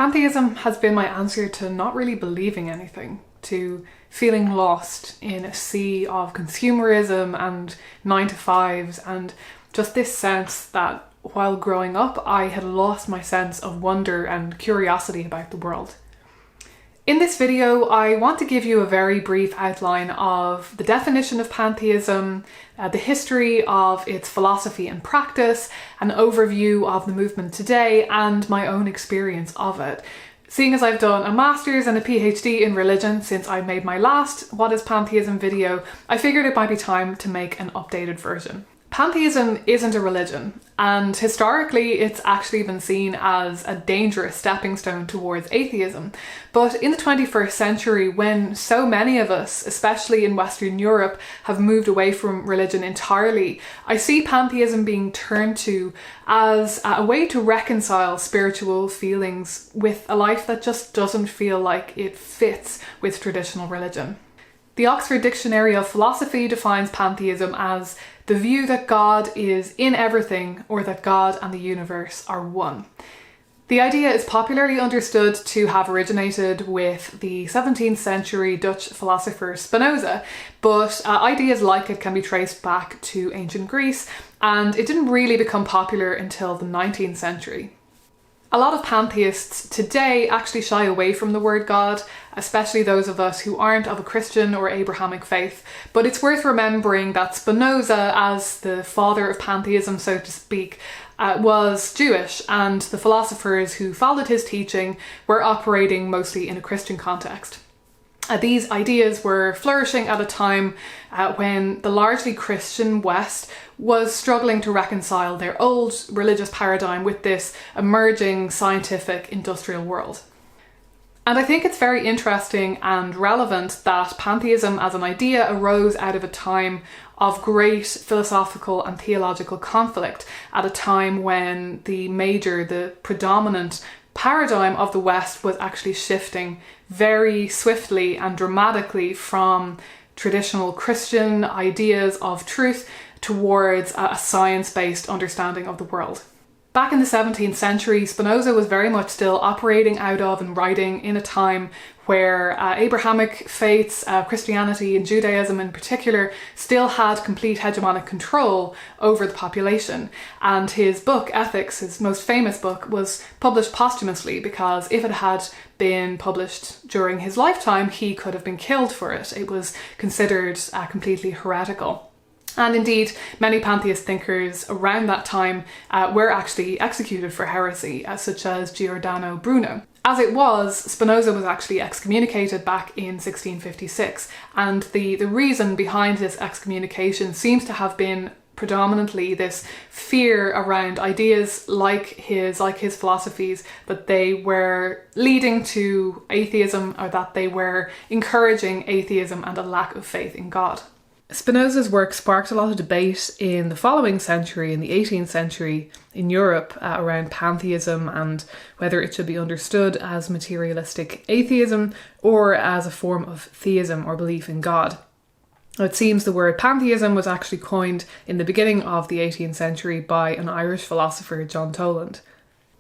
Pantheism has been my answer to not really believing anything, to feeling lost in a sea of consumerism and 9-to-5s, and just this sense that while growing up I had lost my sense of wonder and curiosity about the world. In this video, I want to give you a very brief outline of the definition of pantheism, the history of its philosophy and practice, an overview of the movement today, and my own experience of it. Seeing as I've done a master's and a PhD in religion since I made my last What is Pantheism video, I figured it might be time to make an updated version. Pantheism isn't a religion, and historically it's actually been seen as a dangerous stepping stone towards atheism. But in the 21st century, when so many of us, especially in Western Europe, have moved away from religion entirely, I see pantheism being turned to as a way to reconcile spiritual feelings with a life that just doesn't feel like it fits with traditional religion. The Oxford Dictionary of Philosophy defines pantheism as the view that God is in everything, or that God and the universe are one. The idea is popularly understood to have originated with the 17th century Dutch philosopher Spinoza, but ideas like it can be traced back to ancient Greece, and it didn't really become popular until the 19th century. A lot of pantheists today actually shy away from the word God, especially those of us who aren't of a Christian or Abrahamic faith. But it's worth remembering that Spinoza, as the father of pantheism, so to speak, was Jewish, and the philosophers who followed his teaching were operating mostly in a Christian context. These ideas were flourishing at a time when the largely Christian West was struggling to reconcile their old religious paradigm with this emerging scientific industrial world. And I think it's very interesting and relevant that pantheism as an idea arose out of a time of great philosophical and theological conflict, at a time when the predominant paradigm of the West was actually shifting very swiftly and dramatically from traditional Christian ideas of truth towards a science-based understanding of the world. Back in the 17th century, Spinoza was very much still operating out of and writing in a time where Abrahamic faiths, Christianity and Judaism in particular, still had complete hegemonic control over the population. And his book, Ethics, his most famous book, was published posthumously because if it had been published during his lifetime, he could have been killed for it. It was considered completely heretical. And indeed, many pantheist thinkers around that time were actually executed for heresy, such as Giordano Bruno. As it was, Spinoza was actually excommunicated back in 1656, and the reason behind this excommunication seems to have been predominantly this fear around ideas like his philosophies, that they were leading to atheism, or that they were encouraging atheism and a lack of faith in God. Spinoza's work sparked a lot of debate in the following century, in the 18th century, in Europe, around pantheism and whether it should be understood as materialistic atheism or as a form of theism or belief in God. It seems the word pantheism was actually coined in the beginning of the 18th century by an Irish philosopher, John Toland.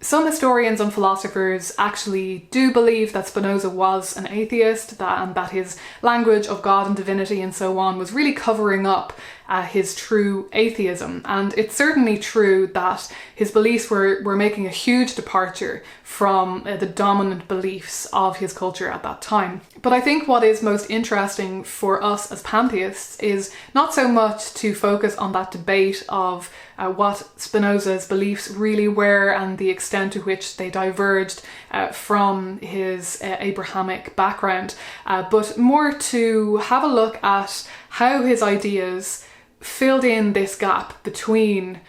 Some historians and philosophers actually do believe that Spinoza was an atheist, and that his language of God and divinity and so on was really covering up his true atheism. And it's certainly true that his beliefs were making a huge departure from the dominant beliefs of his culture at that time. But I think what is most interesting for us as pantheists is not so much to focus on that debate of what Spinoza's beliefs really were and the extent to which they diverged from his Abrahamic background, but more to have a look at how his ideas filled in this gap between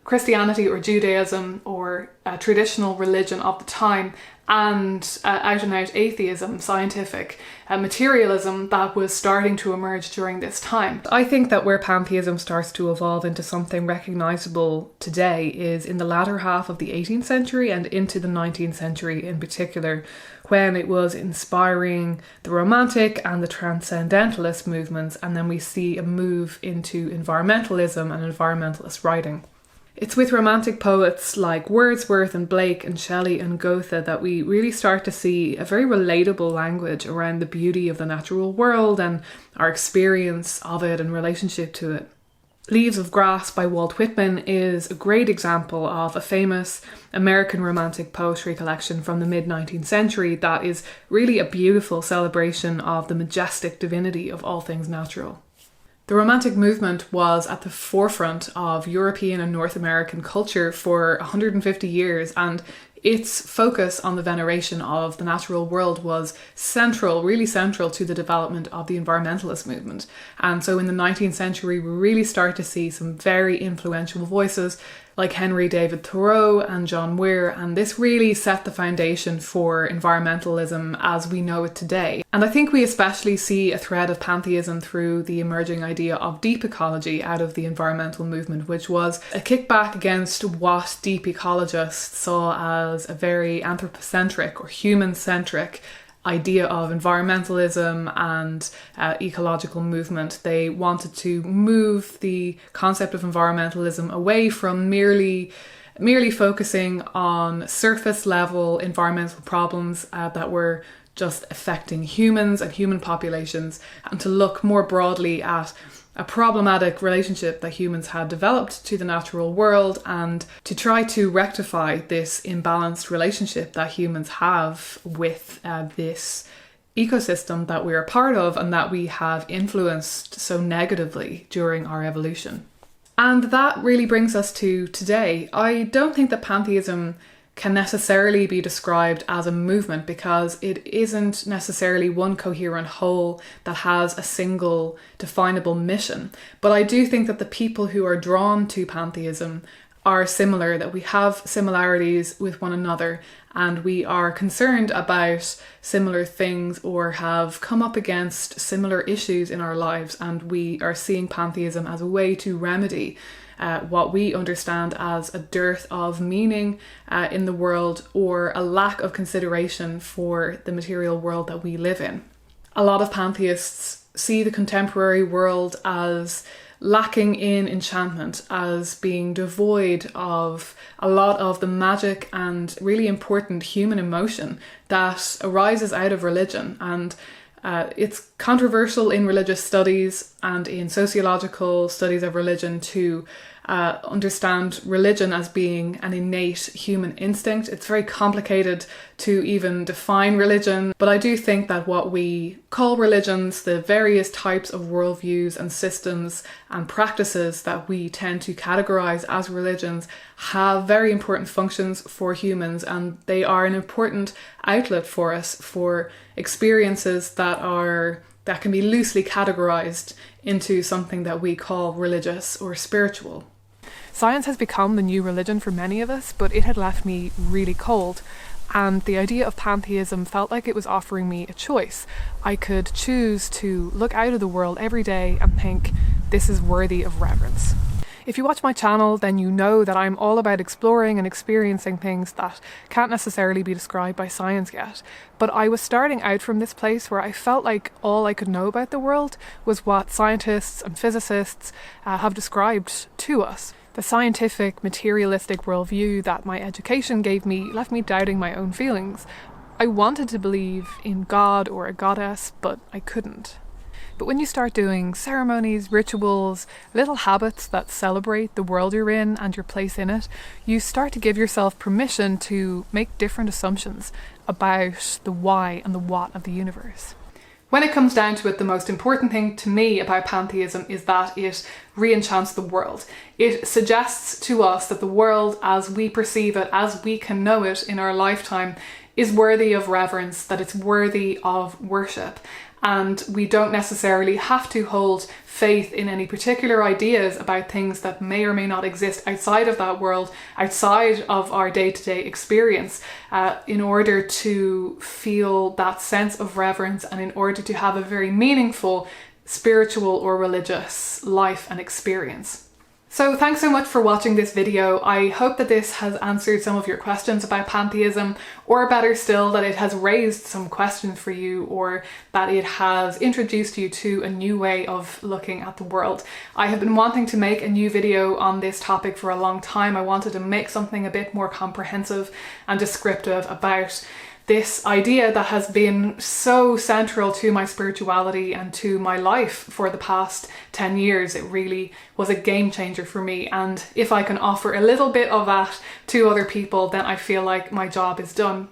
Christianity or Judaism or traditional religion of the time and out and out atheism, scientific materialism that was starting to emerge during this time. I think that where pantheism starts to evolve into something recognisable today is in the latter half of the 18th century and into the 19th century in particular, when it was inspiring the Romantic and the Transcendentalist movements, and then we see a move into environmentalism and environmentalist writing. It's with Romantic poets like Wordsworth and Blake and Shelley and Goethe that we really start to see a very relatable language around the beauty of the natural world and our experience of it and relationship to it. Leaves of Grass by Walt Whitman is a great example of a famous American Romantic poetry collection from the mid-19th century that is really a beautiful celebration of the majestic divinity of all things natural. The Romantic movement was at the forefront of European and North American culture for 150 years, and its focus on the veneration of the natural world was central, really central to the development of the environmentalist movement. And so in the 19th century, we really start to see some very influential voices like Henry David Thoreau and John Muir, and this really set the foundation for environmentalism as we know it today. And I think we especially see a thread of pantheism through the emerging idea of deep ecology out of the environmental movement, which was a kickback against what deep ecologists saw as a very anthropocentric or human-centric idea of environmentalism and ecological movement. They wanted to move the concept of environmentalism away from merely focusing on surface level environmental problems that were just affecting humans and human populations, and to look more broadly at a problematic relationship that humans had developed to the natural world, and to try to rectify this imbalanced relationship that humans have with this ecosystem that we're a part of and that we have influenced so negatively during our evolution. And that really brings us to today. I don't think that pantheism can necessarily be described as a movement because it isn't necessarily one coherent whole that has a single definable mission. But I do think that the people who are drawn to pantheism are similar, that we have similarities with one another, and we are concerned about similar things or have come up against similar issues in our lives, and we are seeing pantheism as a way to remedy what we understand as a dearth of meaning in the world, or a lack of consideration for the material world that we live in. A lot of pantheists see the contemporary world as lacking in enchantment, as being devoid of a lot of the magic and really important human emotion that arises out of religion. And it's controversial in religious studies and in sociological studies of religion to understand religion as being an innate human instinct. It's very complicated to even define religion, but I do think that what we call religions, the various types of worldviews and systems and practices that we tend to categorize as religions, have very important functions for humans, and they are an important outlet for us for experiences that can be loosely categorized into something that we call religious or spiritual. Science has become the new religion for many of us, but it had left me really cold. And the idea of pantheism felt like it was offering me a choice. I could choose to look out of the world every day and think, this is worthy of reverence. If you watch my channel, then you know that I'm all about exploring and experiencing things that can't necessarily be described by science yet. But I was starting out from this place where I felt like all I could know about the world was what scientists and physicists have described to us. The scientific, materialistic worldview that my education gave me left me doubting my own feelings. I wanted to believe in God or a goddess, but I couldn't. But when you start doing ceremonies, rituals, little habits that celebrate the world you're in and your place in it, you start to give yourself permission to make different assumptions about the why and the what of the universe. When it comes down to it, the most important thing to me about pantheism is that it re-enchants the world. It suggests to us that the world as we perceive it, as we can know it in our lifetime, is worthy of reverence, that it's worthy of worship. And we don't necessarily have to hold faith in any particular ideas about things that may or may not exist outside of that world, outside of our day-to-day experience, in order to feel that sense of reverence and in order to have a very meaningful spiritual or religious life and experience. So thanks so much for watching this video. I hope that this has answered some of your questions about pantheism, or better still, that it has raised some questions for you, or that it has introduced you to a new way of looking at the world. I have been wanting to make a new video on this topic for a long time. I wanted to make something a bit more comprehensive and descriptive about this idea that has been so central to my spirituality and to my life for the past 10 years. It really was a game changer for me, and if I can offer a little bit of that to other people, then I feel like my job is done.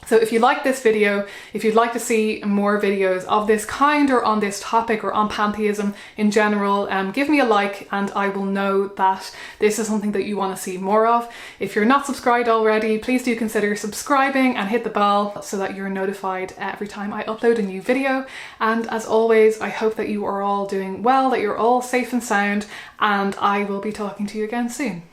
So if you like this video, if you'd like to see more videos of this kind or on this topic or on pantheism in general, give me a like and I will know that this is something that you want to see more of. If you're not subscribed already, please do consider subscribing and hit the bell so that you're notified every time I upload a new video. And as always, I hope that you are all doing well, that you're all safe and sound, and I will be talking to you again soon.